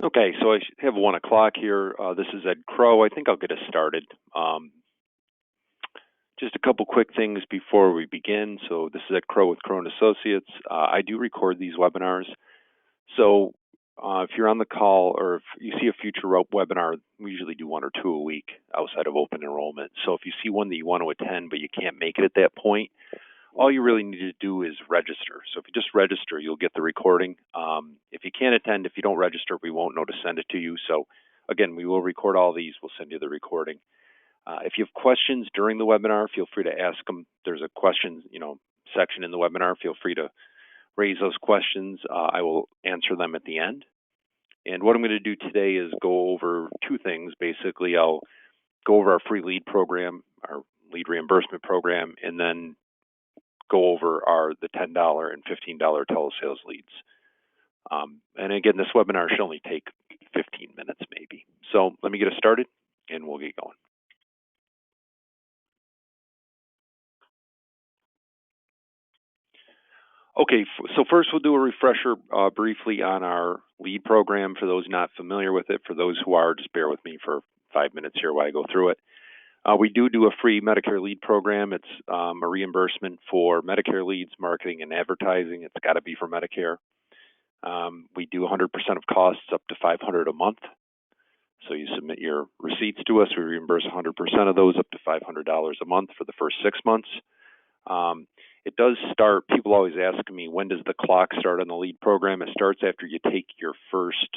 Okay, so I have 1 o'clock here. This is Ed Crow. I think I'll get us started. Just a couple quick things before we begin. So this is Ed Crow with Crow & Associates. I do record these webinars. So if you're on the call or if you see a future webinar, we usually do 1 or 2 a week outside of open enrollment. So if you see one that you want to attend but you can't make it at that point, all you really need to do is register. So if you just register, you'll get the recording. If you can't attend, if you don't register, we won't know to send it to you. So again, we will record all these. We'll send you the recording. If you have questions during the webinar, feel free to ask them. There's a questions, section in the webinar. Feel free to raise those questions. I will answer them at the end. And what I'm going to do today is go over 2 things. Basically, I'll go over our free lead program, our lead reimbursement program, and then go over the $10 and $15 tele-sales leads. And again, this webinar should only take 15 minutes maybe. So let me get us started and we'll get going. Okay, so first we'll do a refresher briefly on our lead program for those not familiar with it. For those who are, just bear with me for 5 minutes here while I go through it. We do a free Medicare lead program. It's a reimbursement for Medicare leads, marketing, and advertising. It's got to be for Medicare. We do 100% of costs up to $500 a month. So you submit your receipts to us. We reimburse 100% of those up to $500 a month for the first 6 months. It does start, people always ask me, when does the clock start on the lead program? It starts after you take your first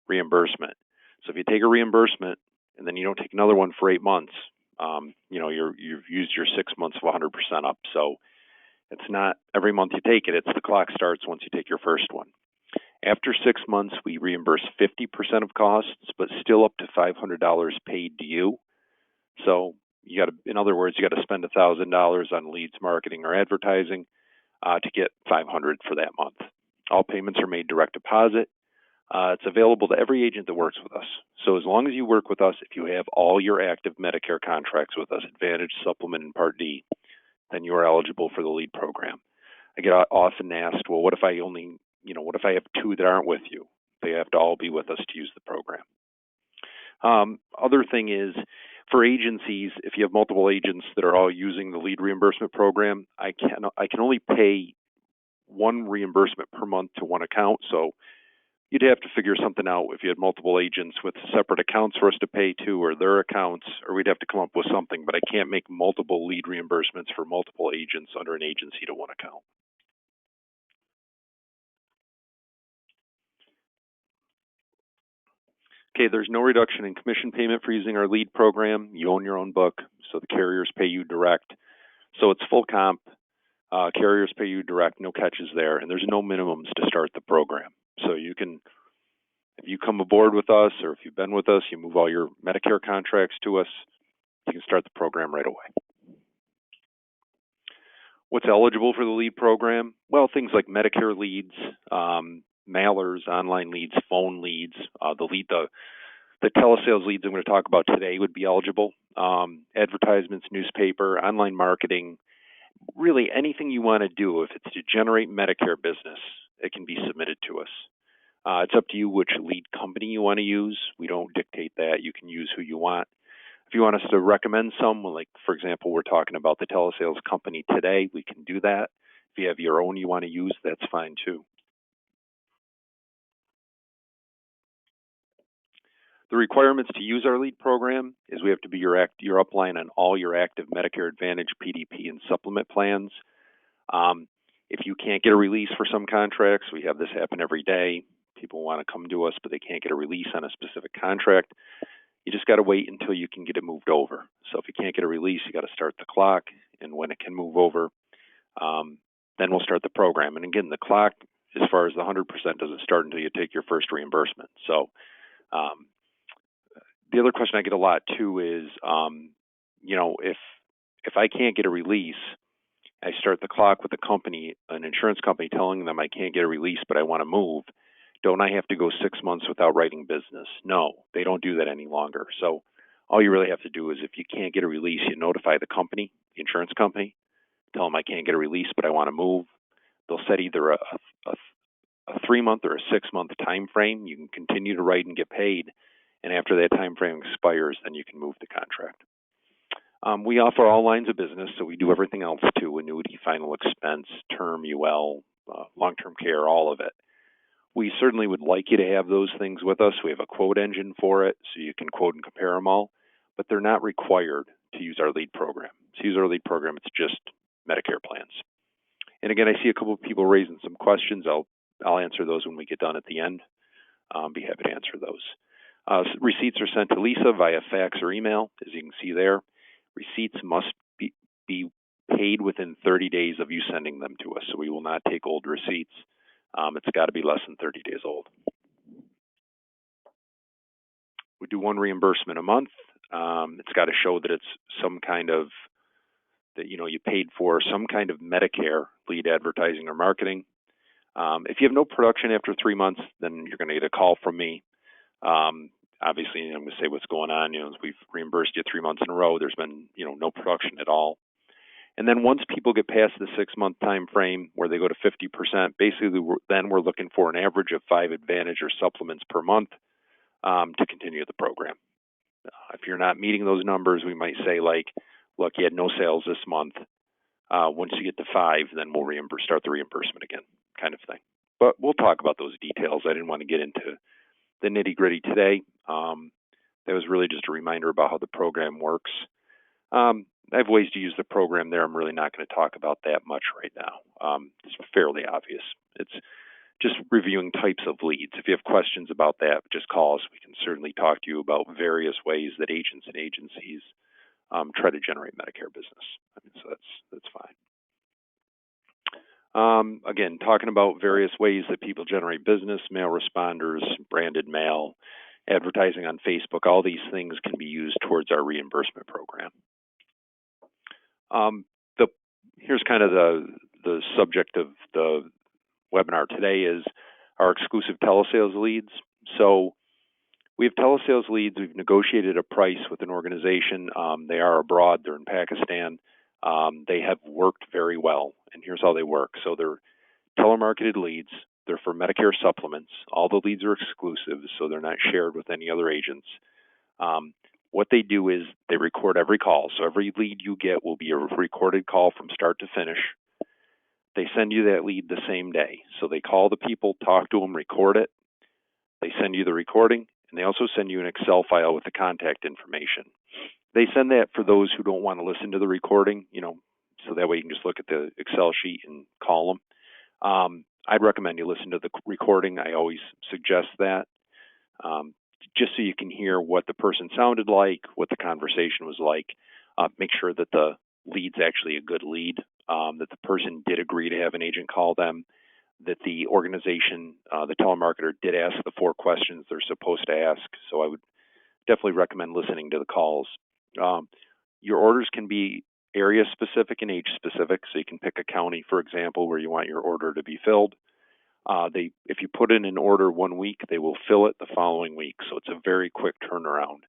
reimbursement. So if you take a reimbursement and then you don't take another one for 8 months, you've used your 6 months of 100% up. So it's not every month you take it, it's the clock starts once you take your first one. After 6 months, we reimburse 50% of costs, but still up to $500 paid to you. So in other words, you got to spend $1,000 on leads, marketing, or advertising to get $500 for that month. All payments are made direct deposit. It's available to every agent that works with us. So as long as you work with us, if you have all your active Medicare contracts with us, Advantage, Supplement, and Part D, then you are eligible for the lead program. I get often asked, well, what if I have 2 that aren't with you? They have to all be with us to use the program. Other thing is, for agencies, if you have multiple agents that are all using the lead reimbursement program, I can only pay 1 reimbursement per month to 1 account. So you'd have to figure something out if you had multiple agents with separate accounts for us to pay to, or their accounts, or we'd have to come up with something. But I can't make multiple lead reimbursements for multiple agents under an agency to 1 account. Okay, there's no reduction in commission payment for using our lead program. You own your own book, so the carriers pay you direct. So it's full comp. Carriers pay you direct, no catches there, and there's no minimums to start the program. So you can, if you come aboard with us or if you've been with us, you move all your Medicare contracts to us, you can start the program right away. What's eligible for the lead program? Well, things like Medicare leads, mailers, online leads, phone leads. The telesales leads I'm going to talk about today would be eligible. Advertisements, newspaper, online marketing, really anything you want to do. If it's to generate Medicare business, it can be submitted to us. It's up to you which lead company you want to use. We don't dictate that. You can use who you want. If you want us to recommend some, like for example, we're talking about the telesales company today, we can do that. If you have your own you want to use, that's fine too. The requirements to use our lead program is we have to be your upline on all your active Medicare Advantage, PDP, and supplement plans. If you can't get a release for some contracts, we have this happen every day. People want to come to us, but they can't get a release on a specific contract. You just got to wait until you can get it moved over. So if you can't get a release, you got to start the clock, and when it can move over, then we'll start the program. And again, the clock, as far as the 100%, doesn't start until you take your first reimbursement. So the other question I get a lot too is, if I can't get a release, I start the clock with a company, an insurance company, telling them I can't get a release, but I want to move. Don't I have to go 6 months without writing business? No, they don't do that any longer. So all you really have to do is if you can't get a release, you notify the company, the insurance company, tell them I can't get a release, but I want to move. They'll set either a a 3-month or a 6-month time frame, you can continue to write and get paid. And after that time frame expires, then you can move the contract. We offer all lines of business, so we do everything else too: annuity, final expense, term, UL, long-term care, all of it. We certainly would like you to have those things with us. We have a quote engine for it, so you can quote and compare them all, but they're not required to use our lead program. To use our lead program, it's just Medicare plans. And again, I see a couple of people raising some questions. I'll answer those when we get done at the end. Be happy to answer those. Receipts are sent to Lisa via fax or email, as you can see there. Receipts must be paid within 30 days of you sending them to us, so we will not take old receipts. It's got to be less than 30 days old. We do one reimbursement a month. It's got to show that it's some kind of, that you paid for some kind of Medicare lead advertising or marketing. If you have no production after 3 months, then you're going to get a call from me. Obviously, I'm going to say what's going on. We've reimbursed you 3 months in a row. There's been, no production at all. And then once people get past the 6-month time frame where they go to 50%, basically then we're looking for an average of 5 Advantage or supplements per month to continue the program. If you're not meeting those numbers, we might say, like, look, you had no sales this month. Once you get to 5, then we'll start the reimbursement again, kind of thing. But we'll talk about those details. I didn't want to get into the nitty-gritty today. That was really just a reminder about how the program works. I have ways to use the program there. I'm really not going to talk about that much right now. It's fairly obvious. It's just reviewing types of leads. If you have questions about that, just call us. We can certainly talk to you about various ways that agents and agencies try to generate Medicare business. So that's fine. Again, talking about various ways that people generate business: mail responders, branded mail, advertising on Facebook. All these things can be used towards our reimbursement program. Here's kind of the subject of the webinar today is our exclusive telesales leads. So we have telesales leads. We've negotiated a price with an organization. They are abroad. They're in Pakistan. They have worked very well, and here's how they work. So they're telemarketed leads. They're for Medicare supplements. All the leads are exclusive, so they're not shared with any other agents. What they do is they record every call. So every lead you get will be a recorded call from start to finish. They send you that lead the same day. So they call the people, talk to them, record it. They send you the recording, and they also send you an Excel file with the contact information. They send that for those who don't want to listen to the recording, so that way you can just look at the Excel sheet and call them. I'd recommend you listen to the recording. I always suggest that, just so you can hear what the person sounded like, what the conversation was like. Make sure that the lead's actually a good lead, that the person did agree to have an agent call them, that the organization, the telemarketer, did ask the 4 questions they're supposed to ask. So I would definitely recommend listening to the calls. Your orders can be area specific and age specific, so you can pick a county, for example, where you want your order to be filled. If you put in an order 1 week, they will fill it the following week, so it's a very quick turnaround.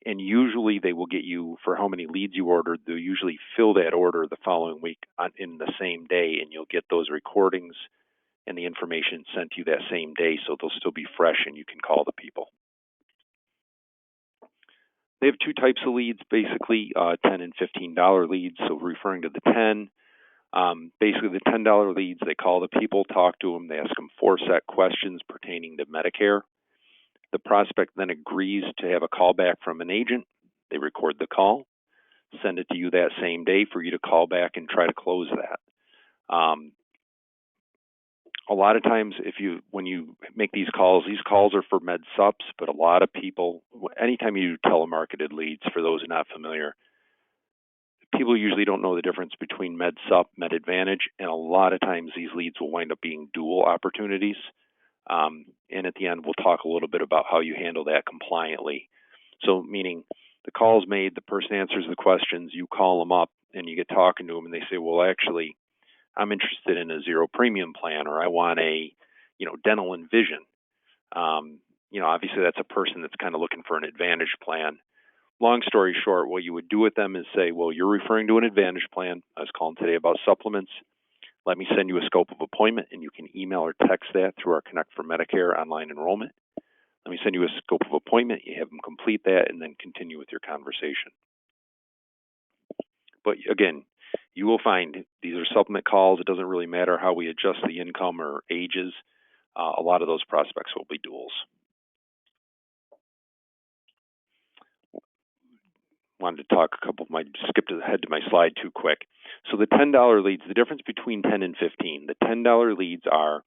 And usually they will get you, for how many leads you ordered, they'll usually fill that order the following week in the same day, and you'll get those recordings and the information sent to you that same day, so they'll still be fresh and you can call the people. They have 2 types of leads, basically $10 and $15 leads. So referring to the 10, basically the $10 leads, they call the people, talk to them, they ask them 4 set questions pertaining to Medicare. The prospect then agrees to have a call back from an agent. They record the call, send it to you that same day for you to call back and try to close that. A lot of times, when you make these calls are for med sups, but a lot of people, anytime you do telemarketed leads, for those not familiar, people usually don't know the difference between med sup, med advantage, and a lot of times these leads will wind up being dual opportunities. And at the end, we'll talk a little bit about how you handle that compliantly. So meaning the call's made, the person answers the questions, you call them up, and you get talking to them, and they say, well, actually, I'm interested in a 0 premium plan, or I want a, dental and vision. Obviously that's a person that's kind of looking for an advantage plan. Long story short, what you would do with them is say, well, you're referring to an advantage plan. I was calling today about supplements. let me send you a scope of appointment, and you can email or text that through our Connect for Medicare online enrollment. Let me send you a scope of appointment. You have them complete that and then continue with your conversation. But again, you will find these are supplement calls. It doesn't really matter how we adjust the income or ages. A lot of those prospects will be duals. Wanted to talk skipped ahead to my slide too quick. So the $10 leads, the difference between 10 and 15, the $10 leads are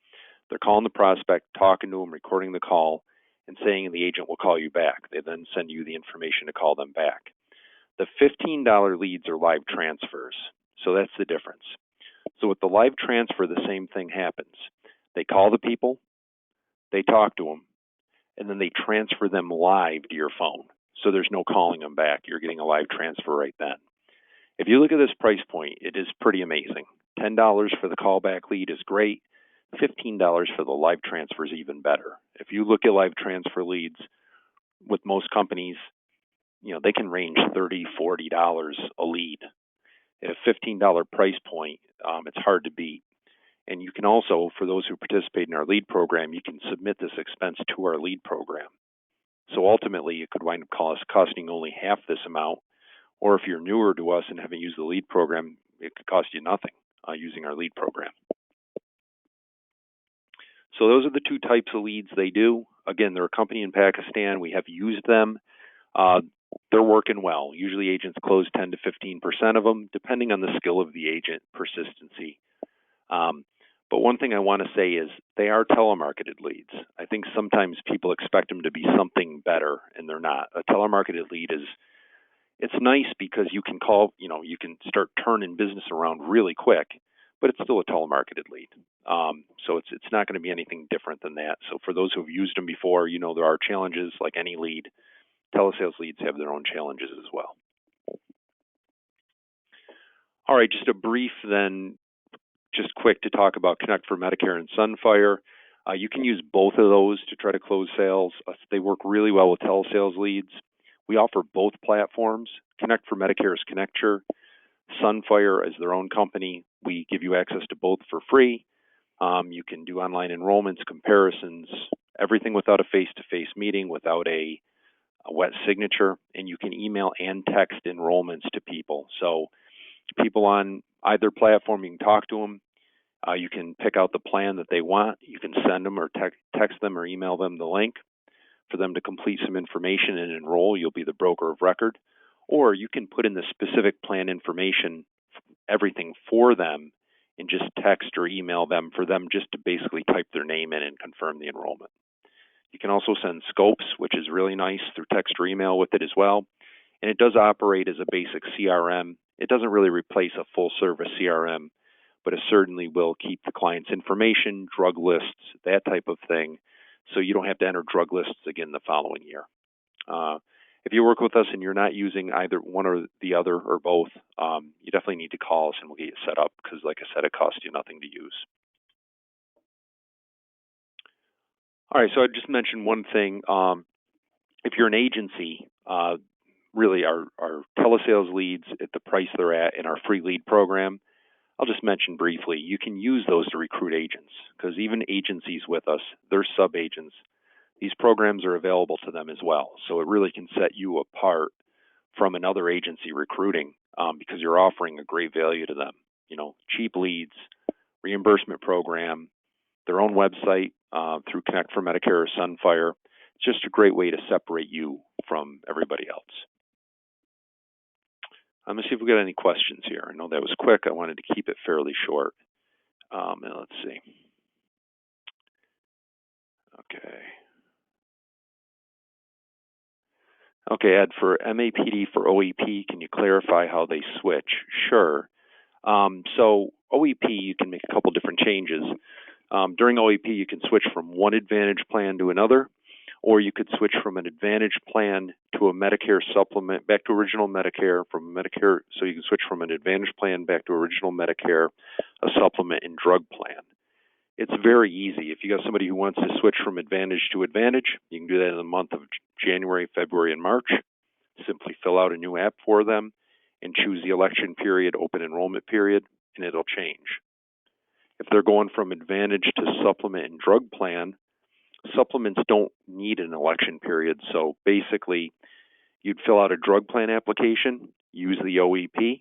they're calling the prospect, talking to them, recording the call, and saying the agent will call you back. They then send you the information to call them back. The $15 leads are live transfers. So that's the difference. So with the live transfer, the same thing happens. They call the people, they talk to them, and then they transfer them live to your phone. So there's no calling them back. You're getting a live transfer right then. If you look at this price point, it is pretty amazing. $10 for the callback lead is great. $15 for the live transfer is even better. If you look at live transfer leads with most companies, they can range $30, $40 a lead. At a $15 price point, it's hard to beat. And you can also, for those who participate in our lead program, you can submit this expense to our lead program. So ultimately, it could wind up costing only half this amount. Or if you're newer to us and haven't used the lead program, it could cost you nothing using our lead program. So those are the two types of leads they do. Again, they're a company in Pakistan. We have used them. They're working well. Usually agents close 10 to 15% of them, depending on the skill of the agent, persistency. But one thing I want to say is they are telemarketed leads. I think sometimes people expect them to be something better, and they're not. A telemarketed lead it's nice because you can call, you can start turning business around really quick, but it's still a telemarketed lead. So it's not going to be anything different than that. So for those who've used them before, there are challenges like any lead. Telesales leads have their own challenges as well. All right, just a brief then, just quick to talk about Connect for Medicare and Sunfire. You can use both of those to try to close sales. They work really well with telesales leads. We offer both platforms. Connect for Medicare is Connecture. Sunfire is their own company. We give you access to both for free. You can do online enrollments, comparisons, everything without a face-to-face meeting, without a wet signature, and you can email and text enrollments to people. So people on either platform, you can talk to them. You can pick out the plan that they want. You can send them or text them or email them the link for them to complete some information and enroll. You'll be the broker of record. Or you can put in the specific plan information, everything for them, and just text or email them for them just to basically type their name in and confirm the enrollment. You can also send scopes, which is really nice, through text or email with it as well. And it does operate as a basic CRM. It doesn't really replace a full-service CRM, but it certainly will keep the client's information, drug lists, that type of thing, so you don't have to enter drug lists again the following year. If you work with us and you're not using either one or the other or both, you definitely need to call us and we'll get you set up because, like I said, it costs you nothing to use. All right, so I just mentioned one thing. If you're an agency, really our telesales leads at the price they're at in our free lead program, I'll just mention briefly, you can use those to recruit agents because even agencies with us, they're sub-agents. These programs are available to them as well. So it really can set you apart from another agency recruiting because you're offering a great value to them. Cheap leads, reimbursement program, their own website through Connect for Medicare or Sunfire. It's just a great way to separate you from everybody else. I'm going to see if we got any questions here. I know that was quick. I wanted to keep it fairly short. And let's see. Okay, Ed, for MAPD for OEP, can you clarify how they switch? Sure. So OEP, you can make a couple different changes. During OEP, you can switch from one Advantage plan to another, or you could switch from an Advantage plan to a Medicare supplement, back to original Medicare, from Medicare, so you can switch from an Advantage plan back to original Medicare, a supplement, and drug plan. It's very easy. If you got somebody who wants to switch from Advantage to Advantage, you can do that in the month of January, February, and March. Simply fill out a new app for them and choose the election period, open enrollment period, and it'll change. If they're going from Advantage to Supplement and Drug Plan, supplements don't need an election period. So basically, you'd fill out a drug plan application, use the OEP.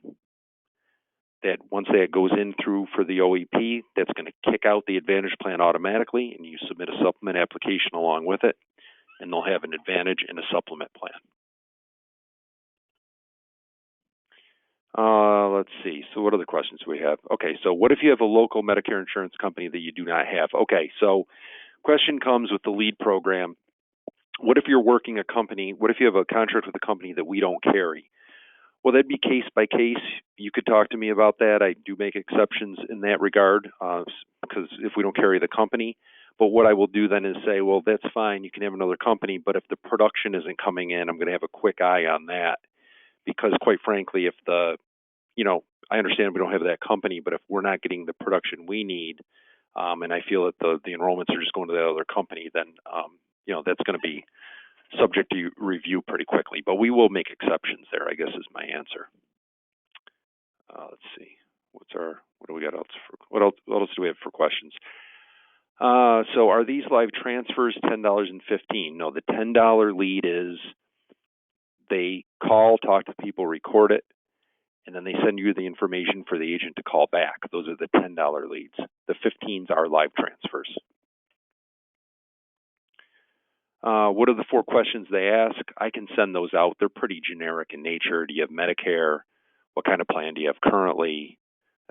That once that goes in through for the OEP, that's going to kick out the Advantage plan automatically, and you submit a supplement application along with it, and they'll have an Advantage and a supplement plan. Let's see. So what other questions do we have? Okay, so what if you have a local Medicare insurance company that you do not have? Okay, so question comes with the LEAD program. What if you're working a company? What if you have a contract with a company that we don't carry? Well, that'd be case by case. You could talk to me about that. I do make exceptions in that regard because if we don't carry the company. But what I will do then is say, well, that's fine. You can have another company. But if the production isn't coming in, I'm going to have a quick eye on that. Because quite frankly, if I understand we don't have that company, but if we're not getting the production we need, and I feel that the enrollments are just going to the other company, then, that's going to be subject to review pretty quickly. But we will make exceptions there, I guess, is my answer. Let's see. What do we got else what else do we have for questions? So are these live transfers $10 and $15? No, the $10 lead is they call, talk to people, record it, and then they send you the information for the agent to call back. Those are the $10 leads. The 15s are live transfers. What are the 4 questions they ask? I can send those out. They're pretty generic in nature. Do you have Medicare? What kind of plan do you have currently?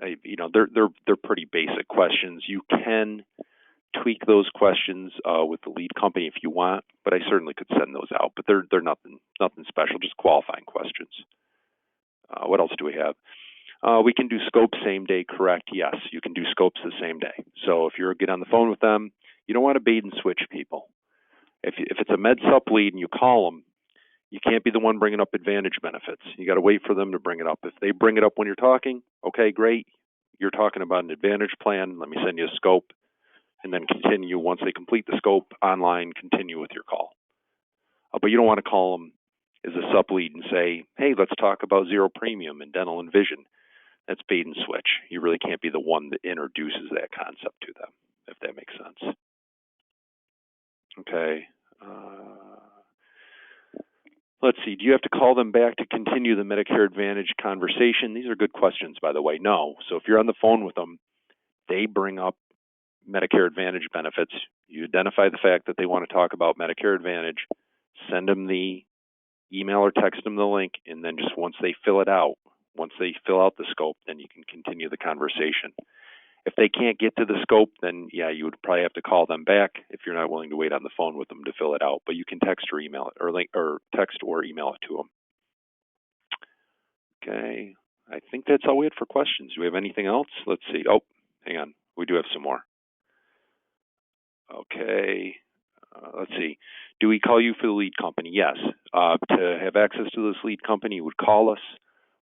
They're pretty basic questions. You can tweak those questions with the lead company if you want, but I certainly could send those out. But they're nothing special, just qualifying questions. What else do we have? We can do scopes same day, correct? Yes, you can do scopes the same day. So if you're getting on the phone with them, you don't want to bait and switch people. If it's a med sup lead and you call them, you can't be the one bringing up Advantage benefits. You got to wait for them to bring it up. If they bring it up when you're talking, okay, great. You're talking about an Advantage plan. Let me send you a scope, and then continue once they complete the scope online. Continue with your call. But you don't want to call them as a sup lead and say, hey, let's talk about zero premium and dental and vision. That's bait and switch. You really can't be the one that introduces that concept to them, if that makes sense. Okay. Let's see. Do you have to call them back to continue the Medicare Advantage conversation? These are good questions, by the way. No. So if you're on the phone with them, they bring up Medicare Advantage benefits. You identify the fact that they want to talk about Medicare Advantage, send them the email or text them the link, and then just once they fill out the scope, then you can continue the conversation. If they can't get to the scope, then yeah, you would probably have to call them back if you're not willing to wait on the phone with them to fill it out. But you can text or email it, or text or email it to them. Okay, I think that's all we had for questions. Do we have anything else? Let's see. Oh, hang on, we do have some more. Okay, let's see. Do we call you for the lead company? Yes. To have access to this lead company, you would call us,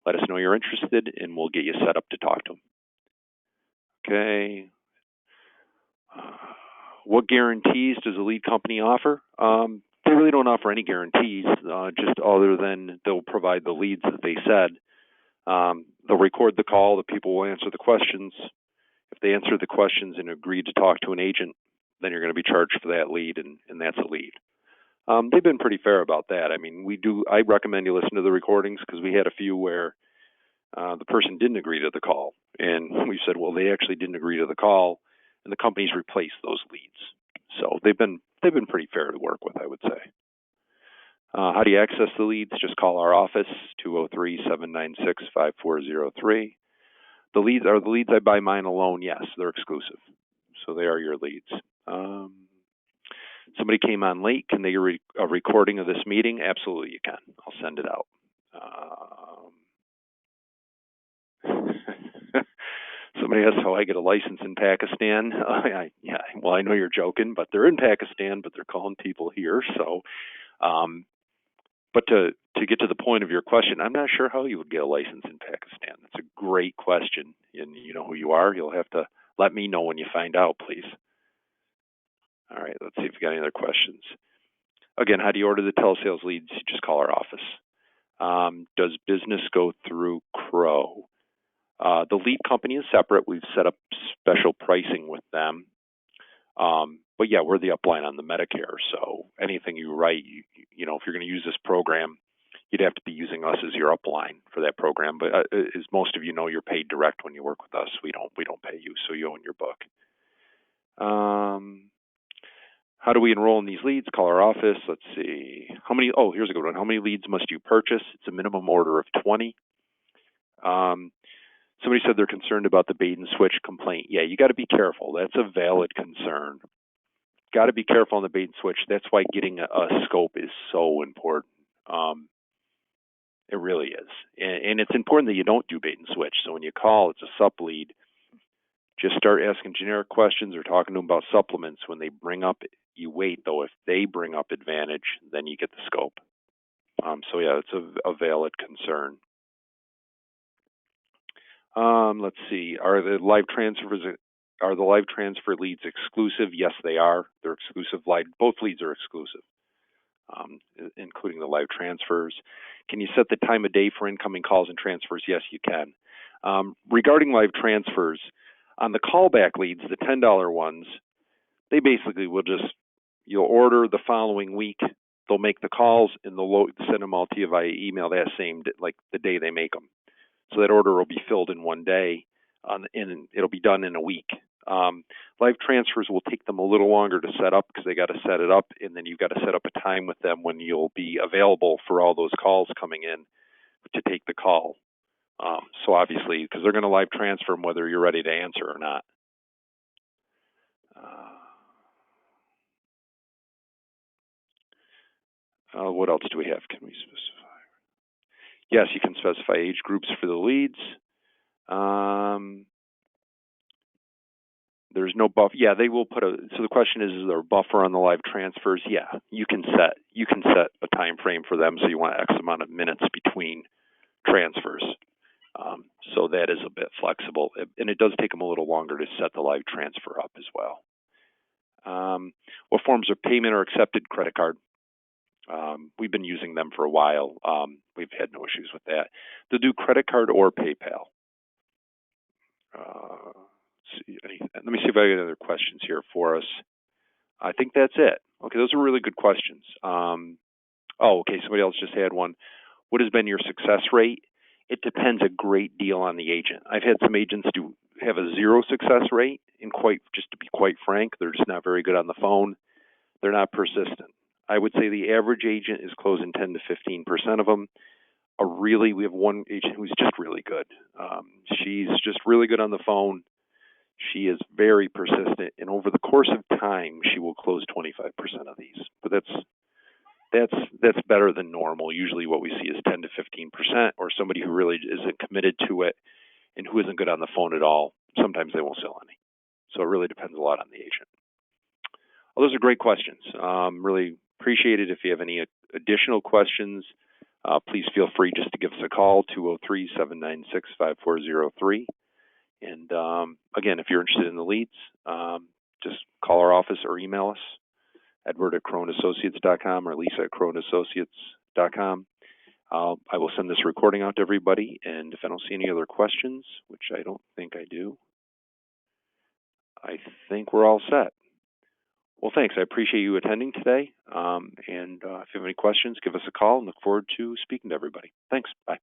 let us know you're interested, and we'll get you set up to talk to them. Okay. What guarantees does a lead company offer? They really don't offer any guarantees, just other than they'll provide the leads that they said. They'll record the call. The people will answer the questions. If they answer the questions and agree to talk to an agent, then you're going to be charged for that lead, and that's a lead. They've been pretty fair about that. I mean, I recommend you listen to the recordings because we had a few where the person didn't agree to the call, and we said, well, they actually didn't agree to the call, and the companies replaced those leads. So they've been pretty fair to work with, I would say. How do you access the leads? Just call our office, 203-796-5403. The leads are the leads I buy mine alone. Yes, they're exclusive, so they are your leads. Somebody came on late. Can they get a recording of this meeting? Absolutely, you can. I'll send it out. Somebody asked how I get a license in Pakistan. Yeah, well, I know you're joking, but they're in Pakistan, but they're calling people here. So, but to get to the point of your question, I'm not sure how you would get a license in Pakistan. That's a great question, and you know who you are. You'll have to let me know when you find out, please. All right, let's see if we got any other questions. Again, how do you order the tele-sales leads? You just call our office. Does business go through Crow? The lead company is separate. We've set up special pricing with them. But yeah, we're the upline on the Medicare. So anything you write, you know, if you're going to use this program, you'd have to be using us as your upline for that program. But as most of you know, you're paid direct when you work with us. We don't pay you, so you own your book. How do we enroll in these leads? Call our office. Let's see. Here's a good one. How many leads must you purchase? It's a minimum order of 20. Somebody said they're concerned about the bait and switch complaint. Yeah, you got to be careful. That's a valid concern. Got to be careful on the bait and switch. That's why getting a scope is so important. It really is. And it's important that you don't do bait and switch. So when you call, it's a sup lead. Just start asking generic questions or talking to them about supplements. When they bring up, you wait, though. If they bring up Advantage, then you get the scope. So yeah, it's a valid concern. Let's see. Are the live transfer leads exclusive? Yes, they are. They're exclusive. Both leads are exclusive, including the live transfers. Can you set the time of day for incoming calls and transfers? Yes, you can. Regarding live transfers, on the callback leads, the $10 ones, they basically you'll order the following week. They'll make the calls and they'll send them all to you via email that same, like the day they make them. So that order will be filled in one day, and it'll be done in a week. Live transfers will take them a little longer to set up because they got to set it up, and then you've got to set up a time with them when you'll be available for all those calls coming in to take the call. So obviously, because they're going to live transfer them whether you're ready to answer or not. What else do we have? Can we specify? Yes, you can specify age groups for the leads. There's no buffer. Yeah, they will put so the question is there a buffer on the live transfers? Yeah, you can set a time frame for them, so you want X amount of minutes between transfers. So that is a bit flexible, and it does take them a little longer to set the live transfer up as well. What forms of payment are accepted? Credit card. We've been using them for a while. We've had no issues with that. They'll do credit card or PayPal. Let me see if I get other questions here for us. I think that's it. Okay, those are really good questions. Okay, somebody else just had one. What has been your success rate? It depends a great deal on the agent. I've had some agents have a 0 success rate, and just to be quite frank, they're just not very good on the phone. They're not persistent. I would say the average agent is closing 10 to 15% of them. We have one agent who's just really good. She's just really good on the phone. She is very persistent, and over the course of time, she will close 25% of these. But that's better than normal. Usually, what we see is 10 to 15%, or somebody who really isn't committed to it and who isn't good on the phone at all. Sometimes they won't sell any. So it really depends a lot on the agent. Well, those are great questions. Really appreciate it. If you have any additional questions, please feel free just to give us a call, 203-796-5403. And again, if you're interested in the leads, just call our office or email us, Edward@CroneAssociates.com or Lisa@CroneAssociates.com. I will send this recording out to everybody, and if I don't see any other questions, which I don't think I do, I think we're all set. Well, thanks. I appreciate you attending today. And if you have any questions, give us a call and look forward to speaking to everybody. Thanks. Bye.